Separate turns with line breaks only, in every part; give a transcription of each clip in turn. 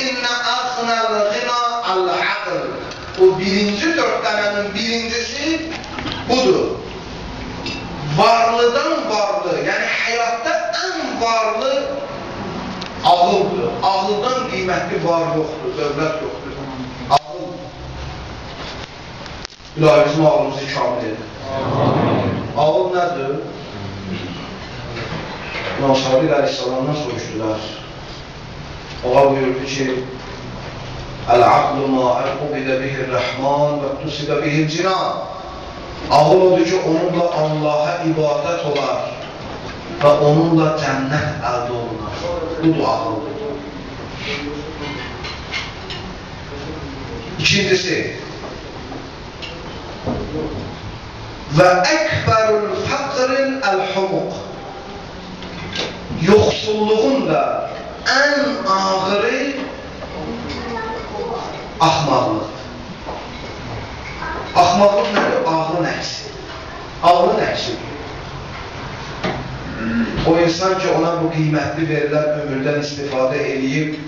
inna aghnal ghina al-aql. O birinci dört tanenin birincisi budur. Varlıdan varlı, yani hayatta en varlı ağıldır. Ağıldan qiymətli var yoxdur, dövlət yoxdur. Ağıl. İlahi bizim ağlımızı kamil edir. Ağıl nədir? Nasari Aleyhisselam'dan soruşdular. Oğa buyurdu ki, El-aqlu ma'al-qubida bihir-rahman və qtusida bihir-cinan. Ağıl odur ki, onunla Allah'a ibadət olar və onunla cənnət əldə olunur. Budur ağıldır. İkincisi, və əkbərul fəqrin əl-humuq. Yoxsulluğun da ən ağırı axmaqlıqdır. Axmaqlıq nədir? Ağlın əksi. Ağlın əksi. O insan ki, ona bu qiymətli verilən ömürdən istifadə edib,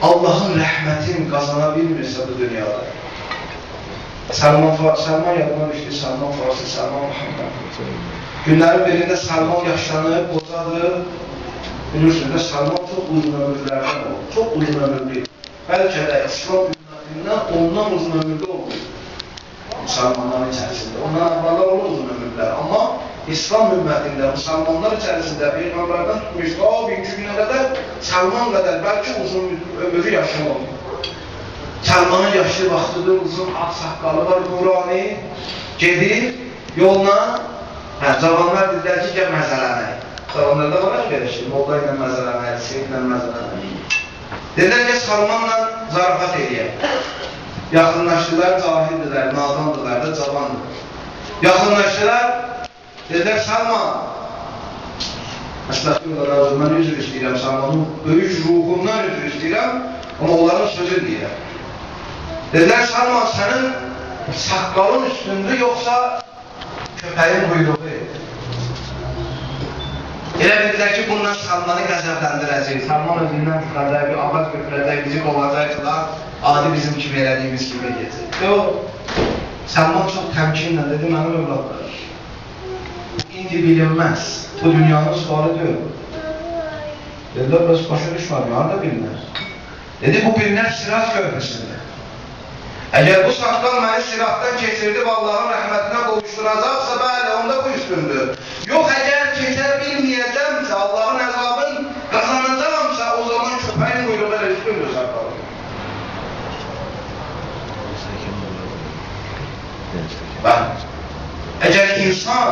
Allahın rəhmətini qazana bilmirsə bu dünyada. Salman yadıma düşdü, Salman Farsi, Salman Muhammed. Günlərin birində Salman yaşlanıb, qocadır. Bilirsiniz, Salman çox uzun ömürlərdən olur, çox uzun ömürlü. Bəlkə də İslam ümmetindən ondan uzun ömürlü olur. Müsəlmanlar içərisində. Ondan əvvəllər olur uzun ömürlər. Amma İslam ümmətində, müsəlmanlar içərisində Peyğəmbərdən tutmuş, daha bugünkü günə qədər Salman qədər bəlkə uzun ömürü yaşamalı. Salmanın yaşlı vaxtıdır, uzun ağ saqqalı var, nurani, gedir yoluna. Cavanlar dedilər ki, gəl məzələnək. Cavanlarda var ki, belə şey, molda ilə məzələnək, seyid ilə məzələnək. Dedilər ki, Salmanla zarafat edəyəm. Yaxınlaşdılar, cahildirlər, nadandırlar da, cavandır. Yaxınlaşdılar, dedilər, Salman, Əstəğfirullah, mən üzr istəyirəm, Salmanın böyük ruhundan üzr istəyirəm, amma onların sözü deyirəm. Dedilər, Salman, sənin saqqalın üstündür, yoxsa köpəyin quyruğu. Elə bildilər ki, bundan Salmanı qəzəbləndirəcək. Salman özündən çıxacaq, bir ağac götürəcək, bizi qolacaqlar, adi bizim kimi elədiyimiz kimi geçir. Yox, Salman çox təmkinlə dedi, mənim övladlar. İndi bilinməz, bu dünyanın sualı deyil. Dedilər, bəs başa düşmədim, harada bilinər? Dedi, bu bilinər Sirat köprüsündə. Əgər bu saqqal məni Siratdan keçirdib Allahın rəhmətinə qovuşduracaqsa, bəli, onda bu üstündür. Yox, əgər keçə bilməyəcəmsə, Allahın əzabını qazanacaqamsa, o zaman köpəyin quyruğu elə üstündür saqqalı. Bəli. Əgər insan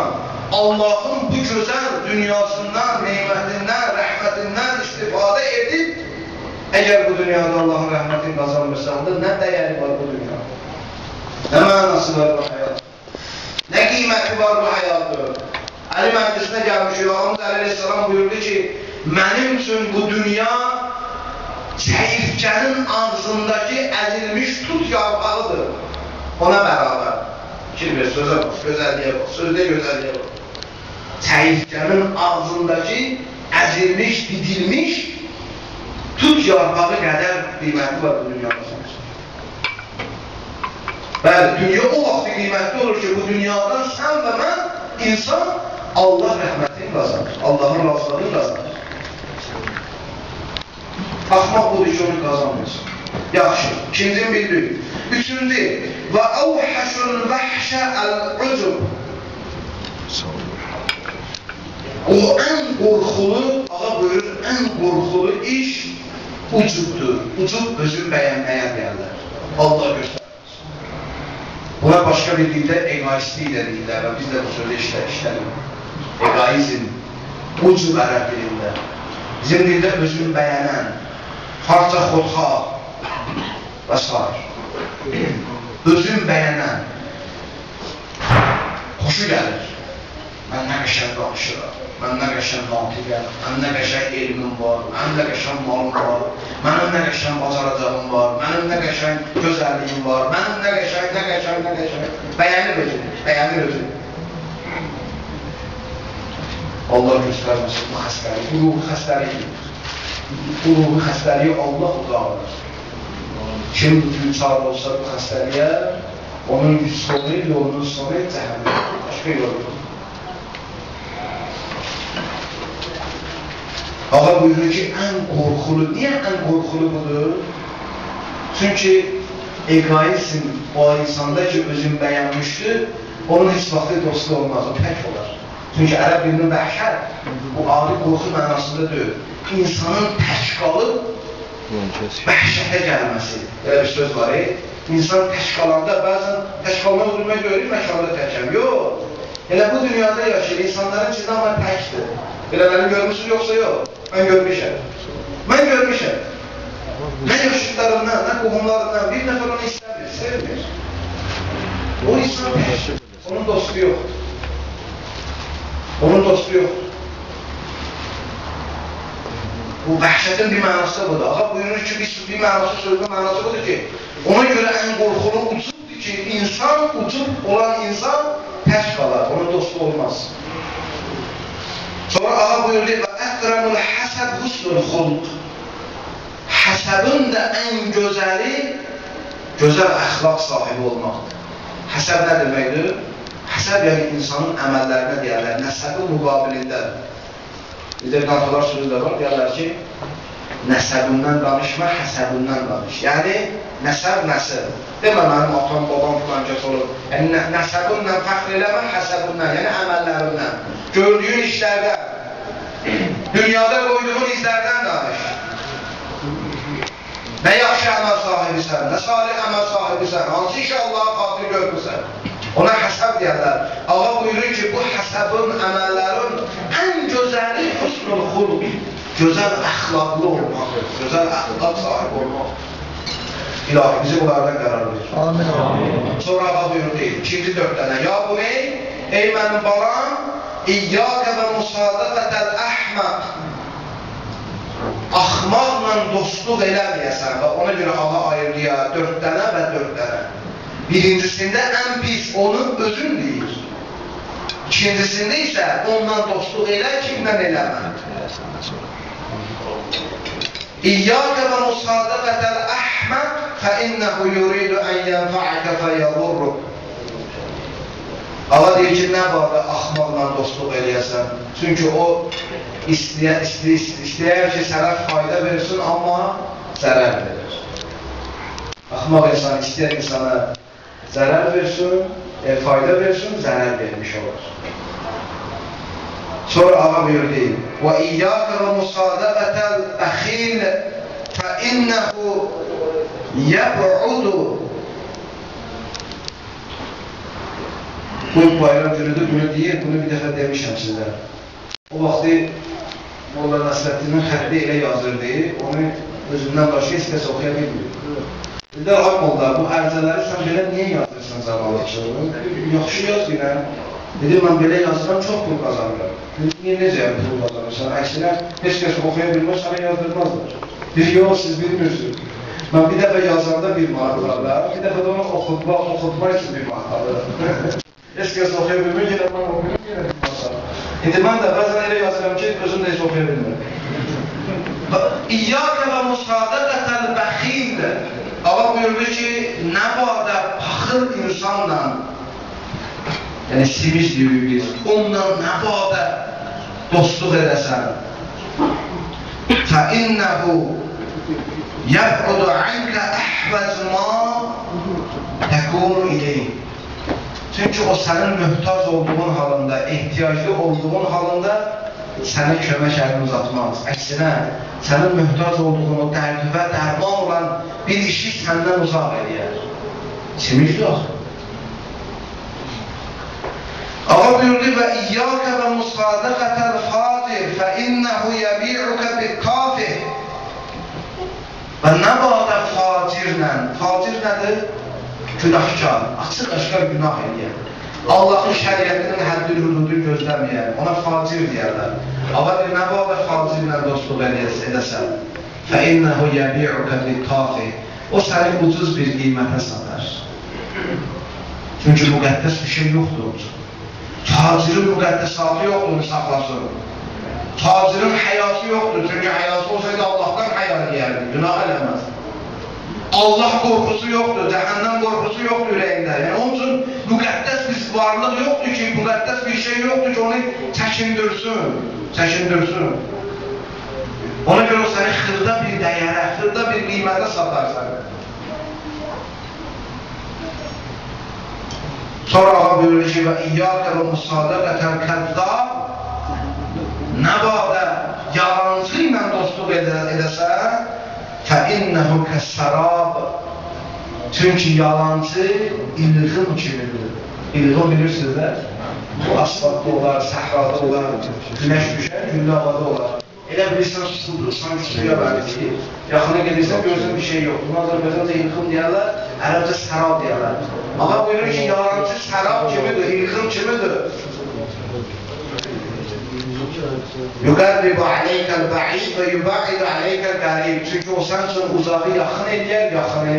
Allahın bu gözəl dünyasından, neymətindən, rəhmətindən istifadə edib, əgər bu dünyada Allahın rəhmətini qazanmışsa, onda nə dəyəri var bu dünyada? Nə mənası var bu həyat? Nə qiyməti var bu həyatı? Əli məclisinə gəlmiş, Yohannes Aleyhisselam buyurdu ki, mənim üçün bu dünya çəyirtkənin ağzındakı əzilmiş tut yarpağıdır. Ona bərabər. Fikir ver, sözə bax, gözəlliyə bax, sözdə gözəlliyə bax. Çəyirtkənin ağzındakı əzilmiş, didilmiş tut yarpağı qədər qiymətli var bu dünyada sanır. Bəli, dünya o vaxtı qiymətli olur ki, bu dünyadan sən və mən, insan Allah rəhmətini qazanır, Allahın razılığını qazanır. Axmaq budur ki, onu qazanmıyorsun. Yaxşı, ikincini bildik. Üçüncü, və əvhəşul vəhşə əl-ucub. O ən qorxulu, ağa buyurur, ən qorxulu iş ucubdur. Ucub özün bəyənməyə deyərlər. Allah göstərməz. Buna başqa bir dildə egoistlik də deyirlər və biz də bu sözü işlədik. Egoizm, ucub ərəb dilində. Bizim dildə özün bəyənən, parça xodxa və s. Özün bəyənən, xoşu gəlir. Mən nə qəşəng danışıram, mən nə qəşəng natiqəm, mən nə qəşəng elmim var, mənim nə qəşəng malım var, mənim nə qəşəng bacaracağım var, mənim nə qəşəng gözəlliyim var, mənim nə qəşəng. Bəyənir özünü, bəyənir özünü. Allah göstərməsin bu xəstəliyi, bu ruhu xəstəliyi. Bu ruhu xəstəliyi Allah uzaqdır. Kim düçar olsa bu xəstəliyə, onun sonu, yolunun sonu cəhənnəm. Başqa yol yox. Ağa buyurur ki, ən qorxulu, niyə ən qorxulu budur? Çünki egoizm o insanda ki, özün bəyənmişdir, onun heç vaxtı dostu olmaz, o tək olar. Çünki ərəb dilinin vəhşət, bu adi qorxu mənasında deyil. İnsanın tək qalıb, vəhşətə gəlməsi. Elə bir söz var, İnsan tək qalanda, bəzən tək qalmaq durmaya görür, məkanda təkəm. Yox, elə bu dünyada yaşayır, insanların içində ama təkdir. Elə mənim görmüşsünüz yoxsa yox? Mən görmüşəm. Mən görmüşəm. Nə yaşıtlarından, nə qohumlarından bir nəfər onu istəmir, sevmir. O insan tək, onun dostu yoxdur. Onun dostu yoxdur. Bu vəhşətin bir mənası budur. Ağa buyurur ki, bir mənası sözün mənası budur ki, ona görə ən qorxulu ucubdur ki, insan, ucub olan insan tək qalar, onun dostu olmaz. Sonra ağa buyurur, əqramul həsəb husnul xulq. Həsəbin də ən gözəli, gözəl əxlaq sahibi olmaqdır. Həsəb nə deməkdir? Həsəb yəni insanın əməllərinə deyərlər, nəsəbi müqabilində. Bizdə qantalar sözü də var, deyərlər ki, nəsəbindən danışma, həsəbindən danış. Yəni, nəsəb nəsəb. Demə, mənim atam, babam filan kəs olur. Yəni, nəsəbinlə fəxr eləmə, həsəbindən, yəni əməllərindən. Gördüyün işlərdən, dünyada qoyduğun izlərdən danış. Nə yaxşı əməl sahibisən, nə salih əməl sahibisən, hansı işə Allah'a xatir görmüsən. Ona həsəb deyərlər. Allah buyurur ki, bu həsəbin, əməllərin ən gözəli husnul xulq, gözəl əxlaqlı olmaqdır, gözəl əxlaq sahibi olmaq. İlahi, bizi bunlardan qərar verir. Amin. Sonra Allah buyurur deyil, 2-ci 4 dənə. Ya bu ne? Ey mənim balam, İyyâke və musadaqətəl əhmaq. Axmaqla dostluq eləməyəsən və ona görə Allah ayırdıya 4 dənə və 4 dənə. Birincisində ən pis onu özün deyir. İkincisində isə ondan dostluq elə, kimdən eləmə. İyyâke və musadaqətəl əhmaq fə innəhu yuridu ən yənfa'əkə fə yəvurruq. Allah deyir ki, nə var da axmaqla dostluq eləyəsən? Çünki o istəyər ki, sənə fayda versin, amma zərər verir. Axmaq insan istəyər insana zərər versin, fayda versin, zərər vermiş olur. Sonra Allah buyur deyil, وَإِيَّاكَ وَمُصَادَقَةَ الْأَخِيلِ فَإِنَّهُ يَبْعُدُ. Bu bayram günüdür, bunu deyir, bunu bir dəfə demişəm sizə. O vaxtı Molla Nəsrəddinin xətti elə yazırdı, onu özündən başqa heç kəs oxuya bilmir. Dedi, ay Molla, bu ərzələri sən belə niyə yazırsan zamanlaşını? Yaxşı yaz günə. Dedi, mən belə yazıram, çox pul qazanıram. Dedi, niyə necə pul qazanırsan? Əksinə, heç kəs oxuya bilmir, sana yazdırmazlar. Dedi, yox, siz bilmirsiniz. Mən bir dəfə yazanda bir manat alırlar, bir dəfə də onu oxutma üçün bir manat alırlar. Heç kəs oxuya bilmir, yenə mən oxuyuram, yenə bir manat alırlar. İndi mən də bəzən elə yazıram ki, özüm də heç oxuya bilmirəm. İyyâke və musadaqətəl bəxil. Allah buyurdu ki, nə barədə paxıl insanla, yəni simiz deyirik biz, ondan nə barədə dostluq edəsən. فَإِنَّهُ يَبْعُدُ عَنْكَ أَحْوَزْ مَا تَكُونُ إِلَيْهِ. Çünki o sənin mühtac olduğun halında, ehtiyaclı olduğun halında sənə kömək əlini uzatmaz. Əksinə, sənin mühtac olduğun o dərdüvə dərman olan bir işi səndən uzaq eləyər. Simil yox. Allah buyurdu və İyyâke və musadaqətəl fatir fə innəhu yəbi'uka biqafih. Və nə bağda facirlə? Facir nədir? Günahkar, açıq-aşkar günah eləyən. Allahın şəriyyətinin həddini, hüdudunu gözləməyən, ona facir deyərlər. Allah deyir, nə bağda facirlə dostluq edəsən? فَإِنَّهُ يَبِعُكَ بِالْقَافِ. O səni ucuz bir qiymətə satar. Çünki müqəddəs bir şey yoxdur. Tacirin müqəddəsatı yoxdur, onu saxlasın. Tacirin həyatı yoxdur, çünki həyatı olsaydı Allahdan həya eləyərdi, günah eləməz. Allah qorxusu yoxdur, cəhənnəm qorxusu yoxdur ürəyində. Yəni, onun üçün müqəddəs bir varlıq yoxdur ki, müqəddəs bir şey yoxdur ki, onu çəkindirsin. Ona görə o səni xırda bir dəyərə, xırda bir qiymətə satarsan. Sonra ağa buyurur ki, və iyyəkə və müsadəqətən kəzzab, nə badə yalancı ilə dostluq edəsən, fəinnəhu kəssərab, çünki yalancı ilğim kimidir. İlğim bilirsiniz, bu asfaltda olar, səhrada olar, günəş düşər, gündə havada olar. Elə bilirsən sudur, sanki suya bənzəyir. Yaxına gedirsən, görürsən bir şey yoxdur. Azərbaycanda ilğim deyərlər, ərəbcə sərab deyərlər. Ağa buyurur ki, yalancı sərab kimidir, ilğim kimidir. Yuqərribu aleykəl bə'id və yubə'id aleykəl qərib. Çünki o sən üçün uzağı yaxın edər, yaxını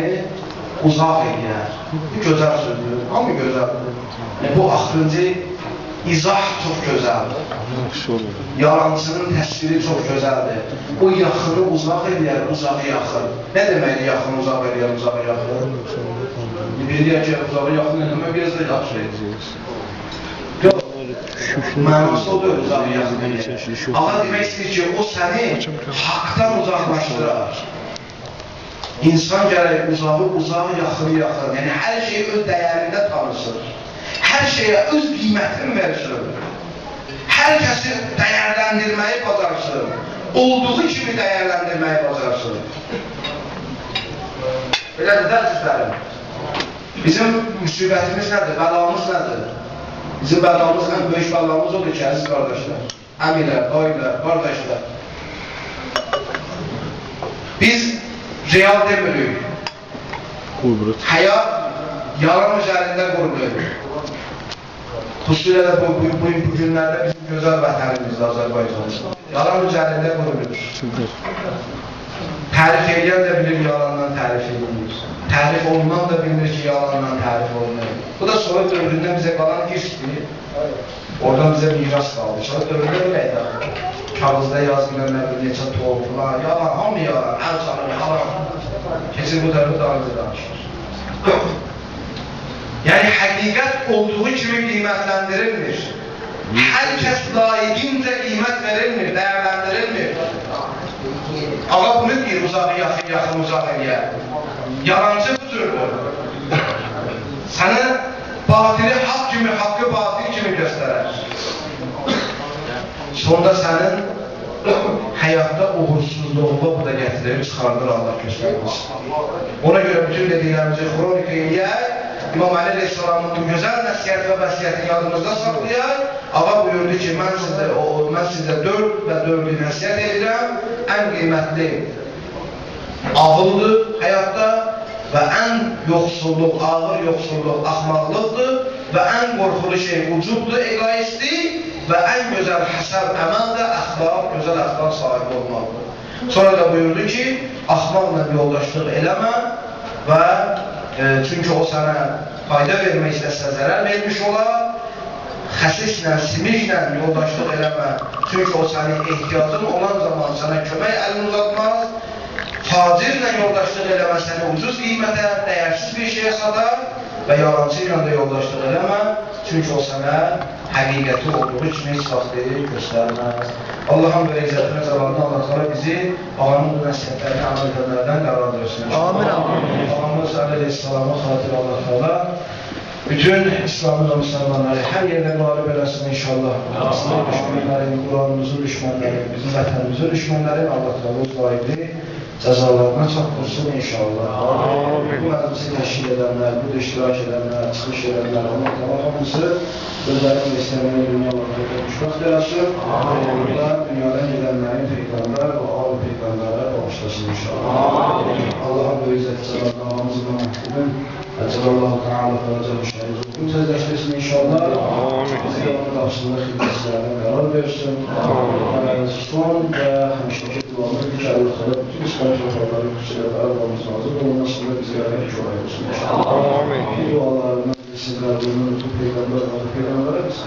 uzaq edər. Bu gözəl sözdür, hamı gözəldir. Bu axırıncı izah çox gözəldir. Yalancının təsviri çox gözəldir. O yaxını uzaq edər, uzağı yaxın. Nə deməkdir yaxını uzaq edər, uzağı yaxın? Biri deyək ki, uzağı yaxın edəmək biraz da yaxşı edir. Mənası odur, uzağı yaxın edir. Ağa demək istəyir ki, o səni haqdan uzaqlaşdırar. İnsan gərək uzağı, yaxını. Yəni, hər şeyi öz dəyərində tanısın. Hər şeyə öz qiymətini versin. Hər kəsi dəyərləndirməyi bacarsın. Olduğu kimi dəyərləndirməyi bacarsın. Belədir, dərcizlərim. Bizim müsibətimiz nədir? Bəlamız nədir? Bizim bəlamız ən böyük bəlamız odur ki, əziz qardaşlar. Əmilər, dayılar, qardaşlar. Biz real demirik. Həyat yalan üzərində qurulur. Xüsusilə də bu günlərdə bizim gözəl vətənimizdə Azərbaycanımızda. Yalan üzərində qurulur. Tərif edən də bilir, yalandan tərif edilir. Tərif olunan da bilir ki, yalandan tərif olunur. Bu da Sovet dövründən bizə qalan irsdir. Oradan bizə miras qaldı. Sovet dövründə biləydi. Kağızda yazılır, neçə toğrular, yalan, hamı yalan, əl çalır, yalan. Kesin bu tərəfi daha önce danışır. Yəni, həqiqət olduğu kimi qiymətləndirilmir. Hər kəs layiqincə qiymət verilmir, dəyərləndirilmir. Allah bunu deyir, uzağı yaxın, uzaq eləyər. Yalancı bu cürdür. Sənə batili haqq kimi, haqqı batil kimi göstərər. Sonda sənin həyatda uğursuzluğuna bu da gətirir, çıxardır Allah göstərməz. Ona görə bütün dediklərimizi xronika eləyək, İmam Əli Aleyhisselamın bu gözəl nəsiyyət və vəsiyyətini yadımızda saxlayaq. Ağa buyurdu ki, mən sizə 4 və 4-ü nəsiyyət edirəm. Ən qiymətli ağıldır həyatda və ən yoxsulluq, ağır yoxsulluq axmaqlıqdır və ən qorxulu şey ucubdur, egoistlik və ən gözəl həsəb əməl də əxlaq, gözəl əxlaq sahibi olmalıdır. Sonra da buyurdu ki, axmaqla yoldaşlıq eləmə və çünki o sənə fayda vermək istəsə zərər vermiş olar, xəsislə, simiclə yoldaşlıq eləmə, çünki o sənin ehtiyacın olan zaman sənə kömək əlini uzatmaz, facirlə yoldaşlıq eləmə səni ucuz qiymətə, dəyərsiz bir şeyə sadar və yalancı ilə də yoldaşlıq eləmə, çünki o sənə həqiqəti olduğu kimi isbatlayıb göstərməz. Allah'ın böyle izzetine zamanında Allah-u bizi ağanın bu nəsiyyətlərini amal edənlərdən qarardırsın. Amin. Ağamız Aleyhisselam'a xatir Allah-u bütün İslam'ın ve Müslümanları her yerde mağlup eləsin inşallah. İslam düşmanları, Kur'an'ımızın düşmanları, bizim vətənimizin düşmanları Allah-u uzlaydı. Cəzalarına çatdırsın inşallah. Bu məclisi təşkil edənlər, bu iştirak edənlər, çıxış edənlər, Allah hamısı özlərinin istəməyi dünyalarına görmüşmək eləsin. Burada dünyadan gedənlərin peyğəmbər və al peyğəmbərə bağışlasın inşallah. Allah'ın bu izzəti səbəblə namazına məhkumun Əcəlallahu Teala fərəcə müşəhid olsun. Təzləşdirsin inşallah. Bizi onun qarşısında xidmətçilərdən qərar versin. Son və həmişəki duamız inşallah bütün İslam şəhərləri xüsusilə Ərabamız nazır ondan sonra bizi rəhət kömək olsun inşallah. Bu dualarından sizlərdən bu peyğəmbərə biz